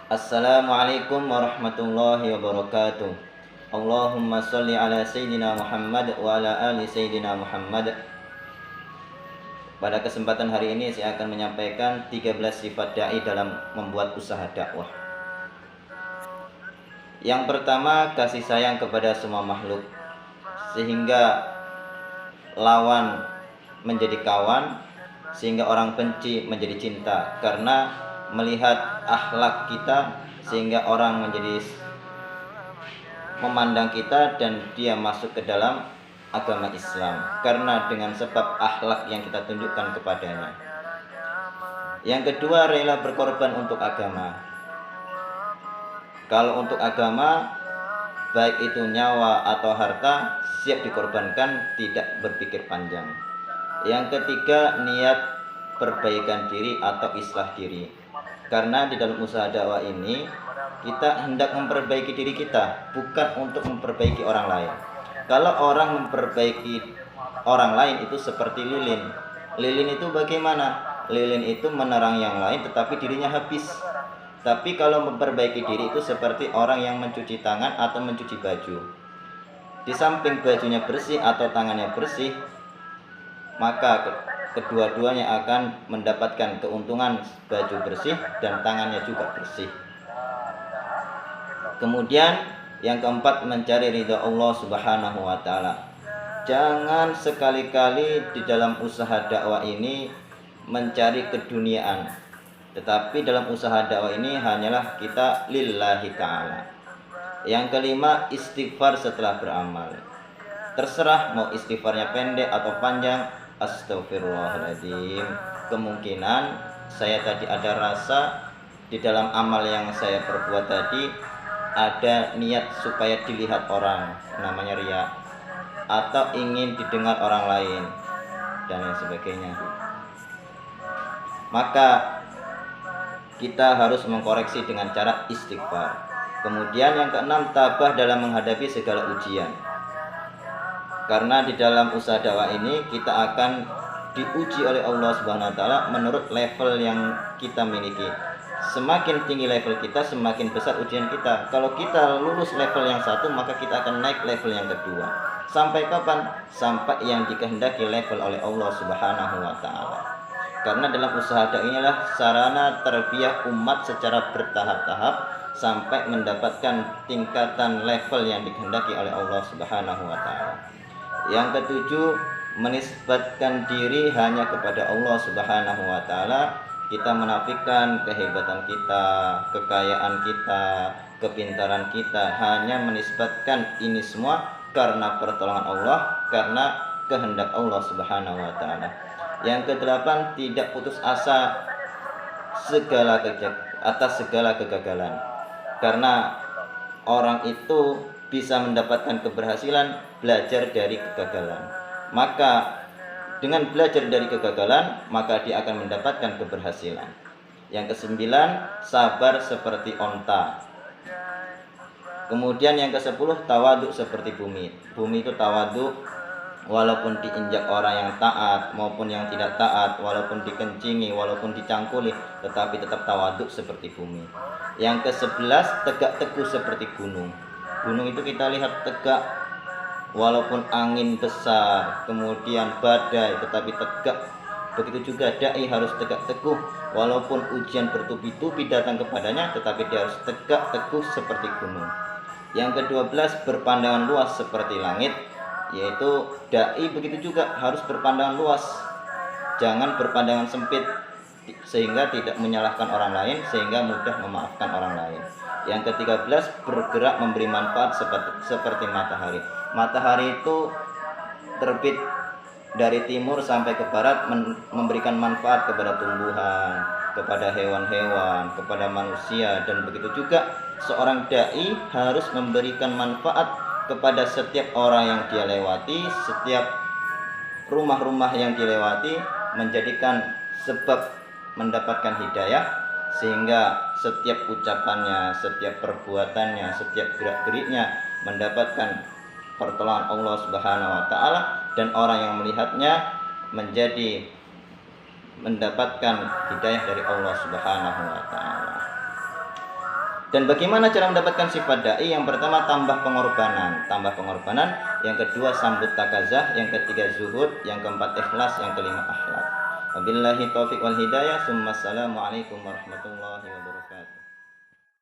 Assalamualaikum warahmatullahi wabarakatuh. Allahumma sholli ala Sayyidina Muhammad wa ala ali Sayyidina Muhammad. Pada kesempatan hari ini saya akan menyampaikan 13 sifat da'i dalam membuat usaha dakwah. Yang pertama, kasih sayang kepada semua makhluk, sehingga lawan menjadi kawan, sehingga orang benci menjadi cinta. Karena melihat akhlak kita, sehingga orang menjadi memandang kita dan dia masuk ke dalam agama Islam, karena dengan sebab akhlak yang kita tunjukkan kepadanya. Yang kedua, rela berkorban untuk agama. Kalau untuk agama, baik itu nyawa atau harta, siap dikorbankan, tidak berpikir panjang. Yang ketiga, niat perbaikan diri atau islah diri. Karena di dalam usaha dakwah ini kita hendak memperbaiki diri kita, bukan untuk memperbaiki orang lain. Kalau orang memperbaiki orang lain itu seperti lilin. Lilin itu bagaimana? Lilin itu menerang yang lain tetapi dirinya habis. Tapi kalau memperbaiki diri itu seperti orang yang mencuci tangan atau mencuci baju. Di samping bajunya bersih atau tangannya bersih, maka kedua-duanya akan mendapatkan keuntungan, baju bersih dan tangannya juga bersih. Kemudian yang keempat, mencari ridha Allah Subhanahu wa taala. Jangan sekali-kali di dalam usaha dakwah ini mencari keduniaan, tetapi dalam usaha dakwah ini hanyalah kita lillahi ta'ala. Yang kelima, istighfar setelah beramal. Terserah mau istighfarnya pendek atau panjang. Astagfirullahaladzim. Kemungkinan saya tadi ada rasa di dalam amal yang saya perbuat tadi, ada niat supaya dilihat orang, namanya riya, atau ingin didengar orang lain dan lain sebagainya. Maka kita harus mengkoreksi dengan cara istighfar. Kemudian yang keenam, tabah dalam menghadapi segala ujian. Karena di dalam usaha dakwah ini kita akan diuji oleh Allah Subhanahu wa taala menurut level yang kita miliki. Semakin tinggi level kita, semakin besar ujian kita. Kalau kita lulus level yang satu, maka kita akan naik level yang kedua. Sampai kapan? Sampai yang dikehendaki level oleh Allah Subhanahu wa taala. Karena dalam usaha dakwah inilah sarana terbiah umat secara bertahap-tahap sampai mendapatkan tingkatan level yang dikehendaki oleh Allah Subhanahu wa taala. Yang ketujuh, menisbatkan diri hanya kepada Allah Subhanahu wa taala. Kita menafikan kehebatan kita, kekayaan kita, kepintaran kita, hanya menisbatkan ini semua karena pertolongan Allah, karena kehendak Allah Subhanahu wa taala. Yang kedelapan, tidak putus asa atas segala kegagalan. Karena orang itu bisa mendapatkan keberhasilan belajar dari kegagalan. Maka dengan belajar dari kegagalan, maka dia akan mendapatkan keberhasilan. Yang kesembilan, sabar seperti onta. Kemudian yang kesepuluh, tawaduk seperti bumi. Bumi itu tawaduk, walaupun diinjak orang yang taat maupun yang tidak taat, walaupun dikencingi, walaupun dicangkuli, tetapi tetap tawaduk seperti bumi. Yang ke-11, tegak teguh seperti gunung. Gunung itu kita lihat tegak, walaupun angin besar, kemudian badai, tetapi tegak. Begitu juga dai harus tegak teguh, walaupun ujian bertubi-tubi datang kepadanya, tetapi dia harus tegak teguh seperti gunung. Yang ke-12, berpandangan luas seperti langit, yaitu dai begitu juga harus berpandangan luas. Jangan berpandangan sempit sehingga tidak menyalahkan orang lain, sehingga mudah memaafkan orang lain. Yang ke-13, bergerak memberi manfaat seperti matahari. Matahari itu terbit dari timur sampai ke barat, memberikan manfaat kepada tumbuhan, kepada hewan-hewan, kepada manusia. Dan begitu juga seorang dai harus memberikan manfaat kepada setiap orang yang dia lewati, setiap rumah-rumah yang dilewati, menjadikan sebab mendapatkan hidayah, sehingga setiap ucapannya, setiap perbuatannya, setiap gerak-geriknya mendapatkan pertolongan Allah Subhanahu wa taala, dan orang yang melihatnya menjadi mendapatkan hidayah dari Allah Subhanahu wa taala. Dan bagaimana cara mendapatkan sifat dai? Yang pertama tambah pengorbanan, yang kedua sambut takazah, yang ketiga zuhud, yang keempat ikhlas, yang kelima akhlak. Wabillahi taufiq wal hidayah. Assalamualaikum warahmatullahi wabarakatuh.